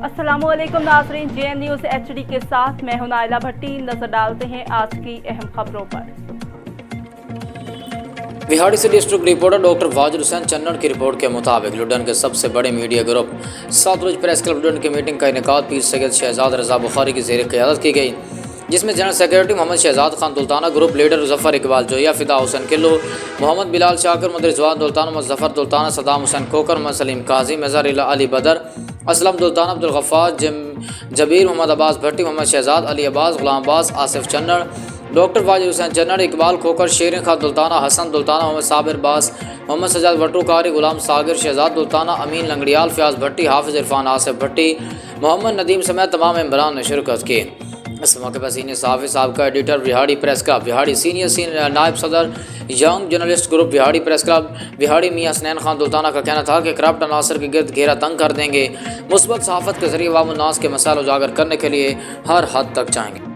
अस्सलामु अलैकुम नाज़रीन, JN न्यूज़ HD के साथ मैं हूं नाइला भट्टी। नजर डालते हैं आज की अहम खबरों पर। विहाड़ी से district reporter doctor Wajid Hussain Channar की रिपोर्ट के मुताबिक लुधियाना के सबसे बड़े media group Satluj press club Ludhiana की मीटिंग का इनेकाद पीर सैयद शहजाद रज़ा बुखारी की ज़ेर क़यादत की गई, जिसमें general secretary Mohammad Shahzad Khan Dultana, group leader Zafar Iqbal Joya, Fida Hussain Killu, Mohammad Bilal Shakir, Mohammad Rizwan Dultana, Mohammad Zafar Dultana, Saddam Hussain Kokar, Mohammad Saleem Qazi, Mazhar Ali Badar, Aslam Dultana, Abdul Ghaffar, Jabir, Mohammad Abbas Bhatti, Mohammad Shahzad Ali Abbas, Ghulam Abbas, Asif Channar, doctor Wajid Hussain Channar, Iqbal Khokar, Sherin Khan Dultana, Hassan Dultana, Mohammad Sabir Bass, Mohammad Sajjad वटूकारी, गुलाम सागिर, शहजाद दुल्ताना, अमीन लंगड़ियाल, फ़याज़ भट्टी, हाफिज़ इरफान आसिफ भट्टी, मोहम्मद नदीम समेत तमाम मेंबरान ने शिरकत की। इस मौके पर सीनियर सहाफ़ी साहब का editor Vehari press club Vehari, senior नायब सदर young journalist group Vehari press club Vehari मियाँ हसनैन खान दुल्ताना का कहना था कि करप्ट अनासर के गिर्द घेरा तंग कर देंगे, मुस्बत सहाफ़त के ज़रिए अवाम उन्नास के मसाइल उजागर करने के लिए हर हद तक जाएंगे।